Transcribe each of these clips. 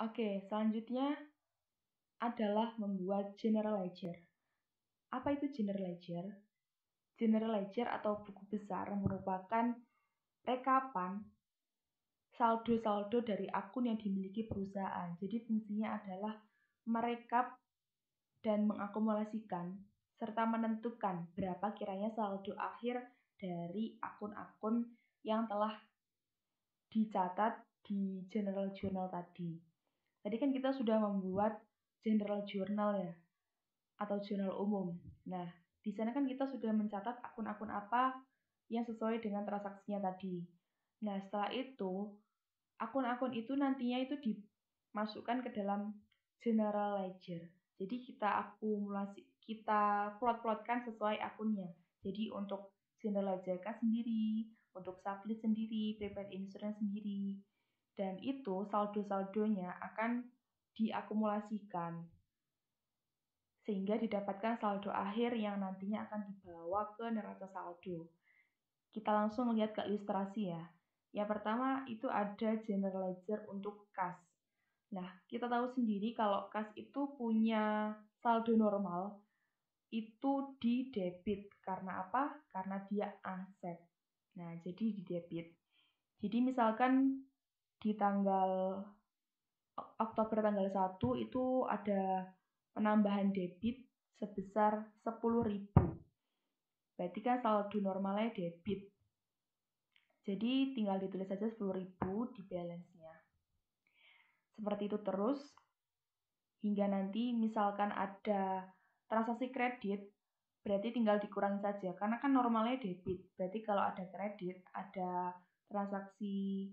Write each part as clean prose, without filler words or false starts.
Oke, selanjutnya adalah membuat general ledger. Apa itu general ledger? General ledger atau buku besar merupakan rekapan saldo-saldo dari akun yang dimiliki perusahaan. Jadi fungsinya adalah merekap dan mengakumulasikan serta menentukan berapa kiranya saldo akhir dari akun-akun yang telah dicatat di general journal tadi. Tadi kan kita sudah membuat general journal ya, atau jurnal umum. Nah, di sana kan kita sudah mencatat akun-akun apa yang sesuai dengan transaksinya tadi. Nah, setelah itu, akun-akun itu nantinya itu dimasukkan ke dalam general ledger. Jadi kita plot-plotkan sesuai akunnya. Jadi untuk general ledger kas sendiri, untuk sublist sendiri, prepaid insurance sendiri, dan itu saldo-saldonya akan diakumulasikan sehingga didapatkan saldo akhir yang nantinya akan dibawa ke neraca saldo. Kita langsung lihat ke ilustrasi ya. Yang pertama itu ada general ledger untuk kas. Nah, kita tahu sendiri kalau kas itu punya saldo normal itu di debit. Karena apa? Karena dia aset. Nah, jadi di debit. Jadi misalkan di tanggal Oktober tanggal 1 itu ada penambahan debit sebesar 10.000. Berarti kan saldo normalnya debit. Jadi tinggal ditulis saja 10.000 di balance-nya. Seperti itu terus hingga nanti misalkan ada transaksi kredit, berarti tinggal dikurangi saja karena kan normalnya debit. Berarti kalau ada kredit, ada transaksi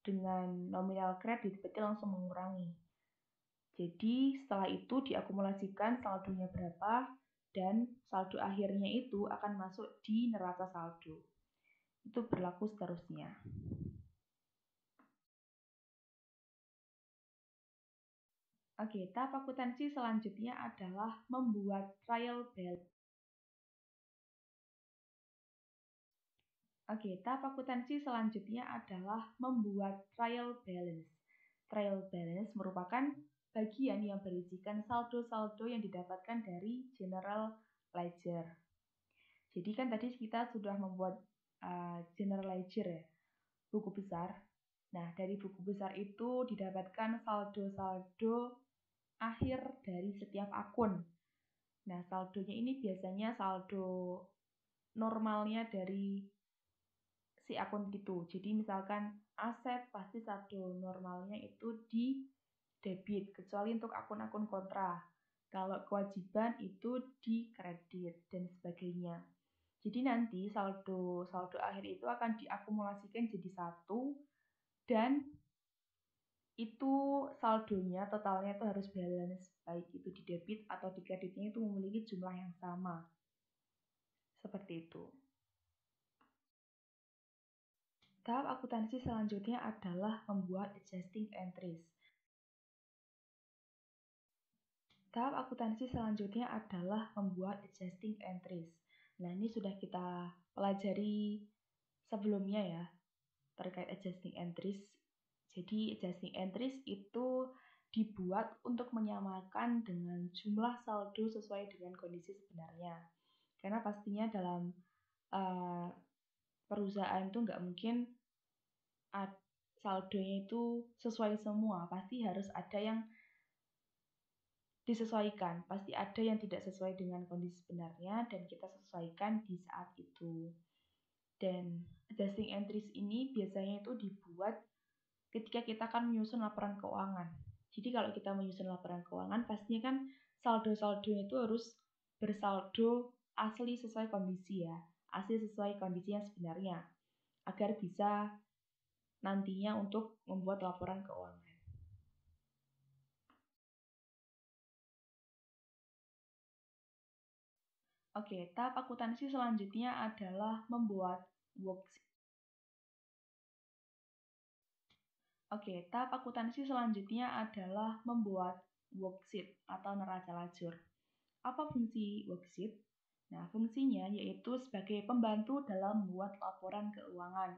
dengan nominal kredit, berarti langsung mengurangi. Jadi setelah itu diakumulasikan saldonya berapa dan saldo akhirnya itu akan masuk di neraca saldo. Itu berlaku seterusnya. Oke, tahap akuntansi selanjutnya adalah membuat trial balance. Oke, tahap akuntansi selanjutnya adalah membuat trial balance. Trial balance merupakan bagian yang berisikan saldo-saldo yang didapatkan dari general ledger. Jadi kan tadi kita sudah membuat general ledger ya, buku besar. Nah, dari buku besar itu didapatkan saldo-saldo akhir dari setiap akun. Nah, saldonya ini biasanya saldo normalnya dari si akun itu. Jadi misalkan aset pasti saldo normalnya itu di debit, kecuali untuk akun-akun kontra. Kalau kewajiban itu di kredit dan sebagainya. Jadi nanti saldo akhir itu akan diakumulasikan jadi satu dan itu saldonya totalnya itu harus balance, baik itu di debit atau di kreditnya itu memiliki jumlah yang sama. Seperti itu. Tahap akuntansi selanjutnya adalah membuat adjusting entries. Tahap akuntansi selanjutnya adalah membuat adjusting entries. Nah, ini sudah kita pelajari sebelumnya ya, terkait adjusting entries. Jadi, adjusting entries itu dibuat untuk menyamakan dengan jumlah saldo sesuai dengan kondisi sebenarnya. Karena pastinya dalam perusahaan itu nggak mungkin saldonya itu sesuai semua. Pasti harus ada yang disesuaikan. Pasti ada yang tidak sesuai dengan kondisi sebenarnya dan kita sesuaikan di saat itu. Dan adjusting entries ini biasanya itu dibuat ketika kita akan menyusun laporan keuangan. Jadi kalau kita menyusun laporan keuangan, pastinya kan saldo-saldonya itu harus bersaldo asli sesuai kondisi ya. Asli sesuai kondisi yang sebenarnya. Agar bisa nantinya untuk membuat laporan keuangan. Oke, tahap akuntansi selanjutnya adalah membuat worksheet. Oke, tahap akuntansi selanjutnya adalah membuat worksheet atau neraca lajur. Apa fungsi worksheet? Nah, fungsinya yaitu sebagai pembantu dalam membuat laporan keuangan.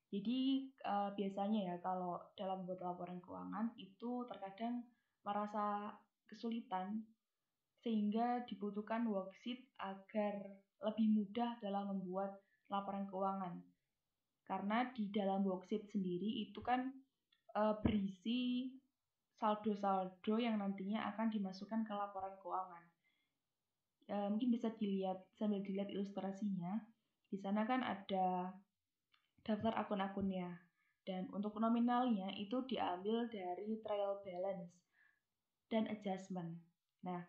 Jadi biasanya ya kalau dalam buat laporan keuangan itu terkadang merasa kesulitan sehingga dibutuhkan worksheet agar lebih mudah dalam membuat laporan keuangan. Karena di dalam worksheet sendiri itu kan berisi saldo-saldo yang nantinya akan dimasukkan ke laporan keuangan. Mungkin bisa dilihat sambil dilihat ilustrasinya. Di sana kan ada daftar akun-akunnya. Dan untuk nominalnya itu diambil dari trial balance dan adjustment. Nah,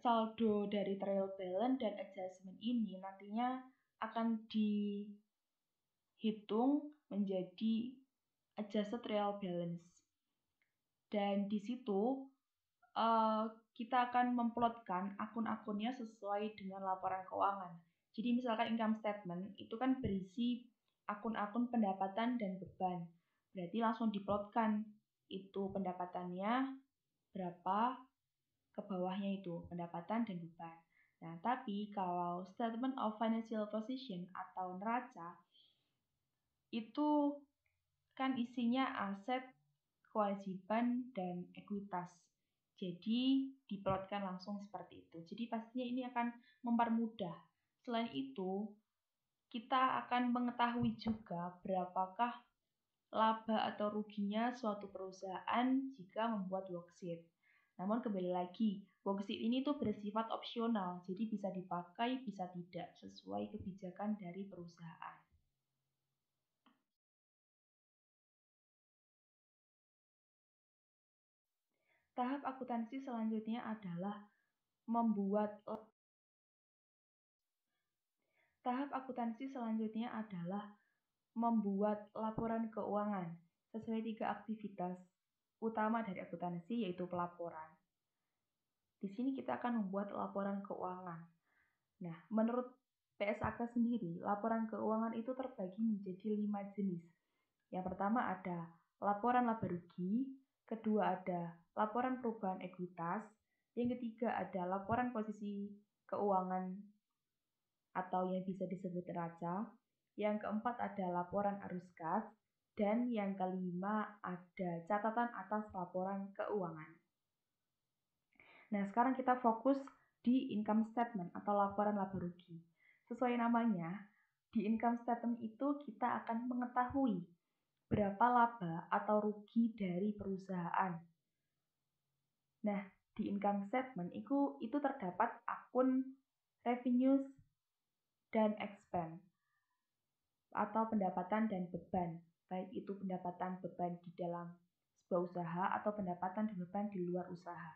saldo dari trial balance dan adjustment ini nantinya akan dihitung menjadi adjusted trial balance. Dan di situ kita akan memplotkan akun-akunnya sesuai dengan laporan keuangan. Jadi misalkan income statement itu kan berisi akun-akun pendapatan dan beban. Berarti langsung diplotkan itu pendapatannya berapa, ke bawahnya itu pendapatan dan beban. Nah, tapi kalau statement of financial position atau neraca itu kan isinya aset, kewajiban, dan ekuitas. Jadi diplotkan langsung seperti itu. Jadi pastinya ini akan mempermudah. Selain itu, kita akan mengetahui juga berapakah laba atau ruginya suatu perusahaan jika membuat worksheet. Namun kembali lagi, worksheet ini tuh bersifat opsional, jadi bisa dipakai, bisa tidak, sesuai kebijakan dari perusahaan. Tahap akuntansi selanjutnya adalah membuat laporan keuangan sesuai 3 aktivitas utama dari akuntansi, yaitu pelaporan. Di sini kita akan membuat laporan keuangan. Nah, menurut PSAK sendiri, laporan keuangan itu terbagi menjadi 5 jenis. Yang pertama ada laporan laba rugi, kedua ada laporan perubahan ekuitas, yang ketiga ada laporan posisi keuangan atau yang bisa disebut neraca, yang keempat ada laporan arus kas, dan yang kelima ada catatan atas laporan keuangan. Nah, sekarang kita fokus di income statement atau laporan laba rugi. Sesuai namanya, di income statement itu kita akan mengetahui berapa laba atau rugi dari perusahaan. Nah, di income statement itu terdapat akun revenues dan expense atau pendapatan dan beban, baik itu pendapatan beban di dalam sebuah usaha atau pendapatan dan beban di luar usaha.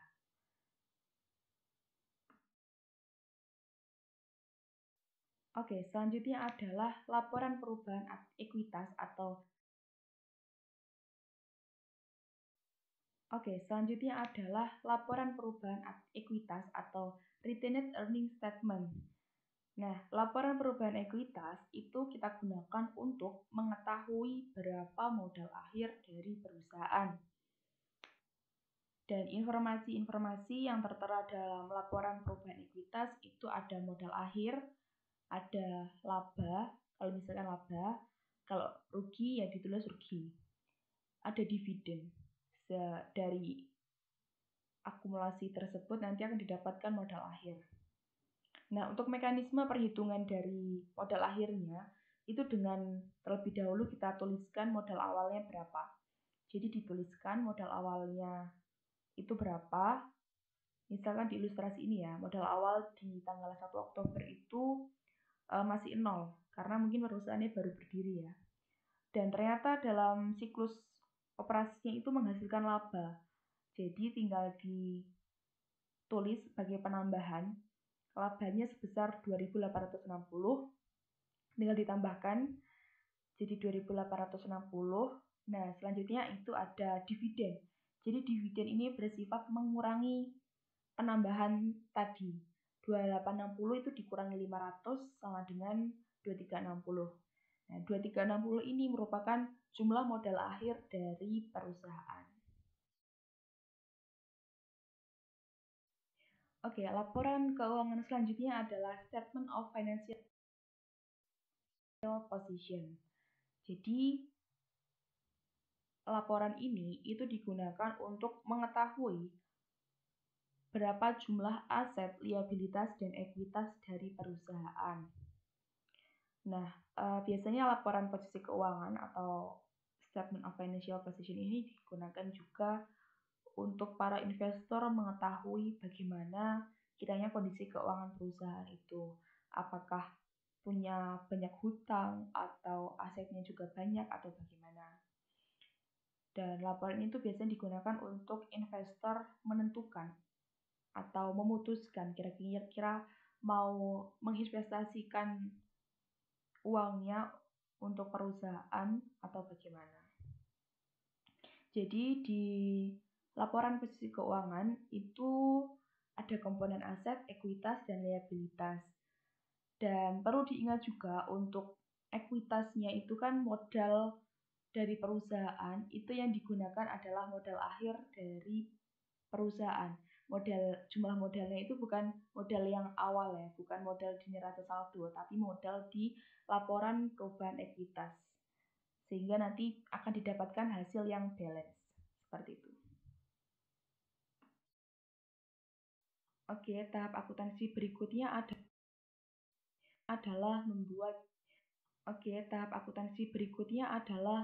Oke, selanjutnya adalah laporan perubahan ekuitas atau retained earning statement. Nah, laporan perubahan ekuitas itu kita gunakan untuk mengetahui berapa modal akhir dari perusahaan. Dan informasi-informasi yang tertera dalam laporan perubahan ekuitas itu ada modal akhir, ada laba, kalau misalkan laba, kalau rugi ya ditulis rugi. Ada dividen. Dari akumulasi tersebut nanti akan didapatkan modal akhir. Nah, untuk mekanisme perhitungan dari modal akhirnya, itu dengan terlebih dahulu kita tuliskan modal awalnya berapa. Jadi dituliskan modal awalnya itu berapa. Misalkan di ilustrasi ini ya, modal awal di tanggal 1 Oktober itu masih 0, karena mungkin perusahaannya baru berdiri ya. Dan ternyata dalam siklus operasinya itu menghasilkan laba. Jadi tinggal ditulis sebagai penambahan, labanya sebesar 2.860, tinggal ditambahkan jadi 2.860. Nah, selanjutnya itu ada dividen. Jadi dividen ini bersifat mengurangi penambahan tadi. 2860 itu dikurangi 500 sama dengan 2360. Nah, 2360 ini merupakan jumlah modal akhir dari perusahaan. Oke, laporan keuangan selanjutnya adalah Statement of Financial Position. Jadi, laporan ini itu digunakan untuk mengetahui berapa jumlah aset, liabilitas, dan ekuitas dari perusahaan. Nah, biasanya laporan posisi keuangan atau Statement of Financial Position ini digunakan juga untuk para investor mengetahui bagaimana kiranya kondisi keuangan perusahaan itu. Apakah punya banyak hutang atau asetnya juga banyak atau bagaimana. Dan laporan itu biasanya digunakan untuk investor menentukan atau memutuskan kira-kira mau menginvestasikan uangnya untuk perusahaan atau bagaimana. Jadi di laporan posisi keuangan itu ada komponen aset, ekuitas, dan liabilitas. Dan perlu diingat juga untuk ekuitasnya itu kan modal dari perusahaan, itu yang digunakan adalah modal akhir dari perusahaan. Jumlah modalnya itu bukan modal yang awal ya, bukan modal di neraca saldo, tapi modal di laporan perubahan ekuitas. Sehingga nanti akan didapatkan hasil yang balance. Seperti itu. Oke, tahap akuntansi berikutnya adalah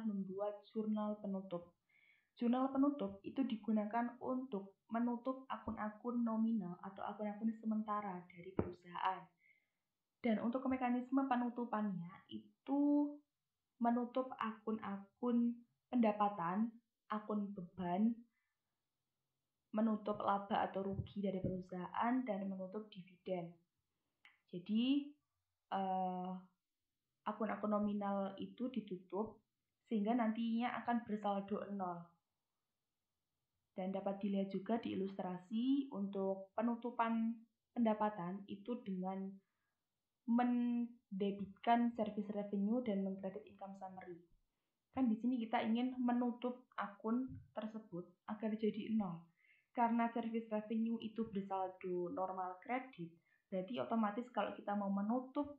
membuat jurnal penutup. Jurnal penutup itu digunakan untuk menutup akun-akun nominal atau akun-akun sementara dari perusahaan. Dan untuk mekanisme penutupannya itu menutup akun-akun pendapatan, akun beban, menutup laba atau rugi dari perusahaan, dan menutup dividen. Jadi, akun-akun nominal itu ditutup sehingga nantinya akan bersaldo 0. Dan dapat dilihat juga di ilustrasi untuk penutupan pendapatan itu dengan mendebitkan service revenue dan mengkredit income summary. Kan di sini kita ingin menutup akun tersebut agar jadi 0. Karena service revenue itu bersaldo normal kredit, berarti otomatis kalau kita mau menutup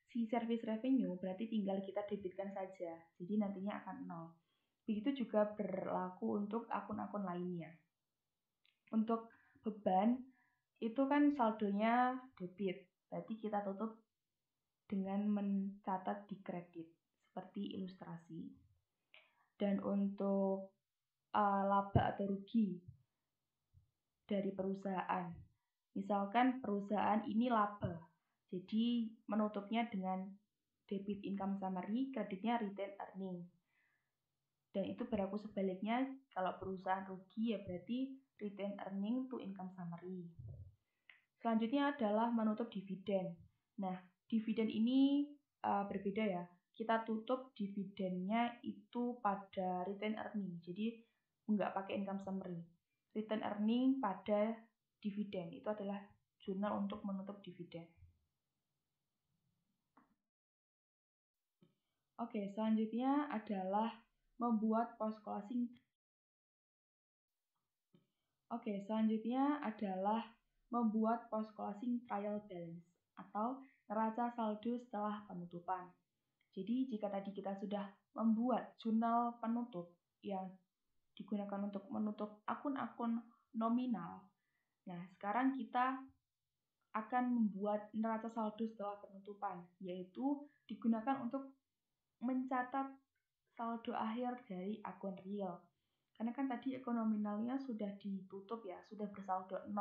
si service revenue, berarti tinggal kita debitkan saja. Jadi nantinya akan 0. Begitu juga berlaku untuk akun-akun lainnya. Untuk beban, itu kan saldonya debit. Berarti kita tutup dengan mencatat di kredit, seperti ilustrasi. Dan untuk laba atau rugi dari perusahaan, misalkan perusahaan ini laba, jadi menutupnya dengan debit income summary, kreditnya retained earning. Dan itu berlaku sebaliknya, kalau perusahaan rugi ya berarti retained earning to income summary. Selanjutnya adalah menutup dividen. Nah, dividen ini berbeda ya. Kita tutup dividennya itu pada retained earning, jadi nggak pakai income summary. Retained earning pada dividen, itu adalah jurnal untuk menutup dividen. Oke, selanjutnya adalah membuat post closing trial balance atau neraca saldo setelah penutupan. Jadi jika tadi kita sudah membuat jurnal penutup yang digunakan untuk menutup akun-akun nominal, nah sekarang kita akan membuat neraca saldo setelah penutupan, yaitu digunakan untuk mencatat saldo akhir dari akun real. Karena kan tadi akun nominalnya sudah ditutup ya, sudah bersaldo 0.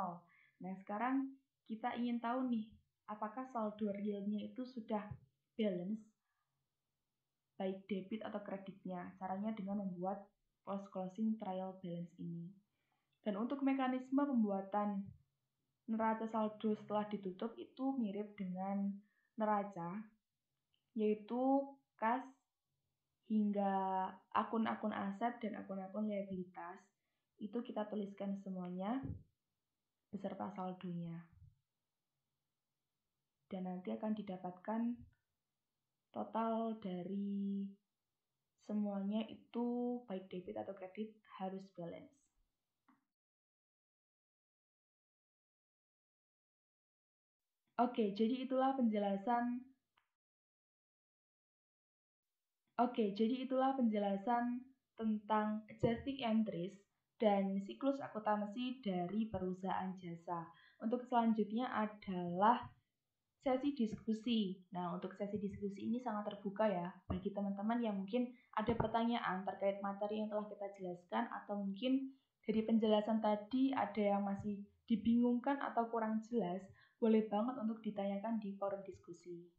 Nah, sekarang kita ingin tahu nih, apakah saldo realnya itu sudah balance, baik debit atau kreditnya. Caranya dengan membuat post closing trial balance ini. Dan untuk mekanisme pembuatan neraca saldo setelah ditutup itu mirip dengan neraca, yaitu kas hingga akun-akun aset dan akun-akun liabilitas itu kita tuliskan semuanya beserta saldonya. Dan nanti akan didapatkan total dari semuanya itu baik debit atau kredit harus balance. Oke, jadi itulah penjelasan Oke, jadi itulah penjelasan tentang adjusting entries dan siklus akuntansi dari perusahaan jasa. Untuk selanjutnya adalah sesi diskusi. Nah, untuk sesi diskusi ini sangat terbuka ya bagi teman-teman yang mungkin ada pertanyaan terkait materi yang telah kita jelaskan atau mungkin dari penjelasan tadi ada yang masih dibingungkan atau kurang jelas, boleh banget untuk ditanyakan di forum diskusi.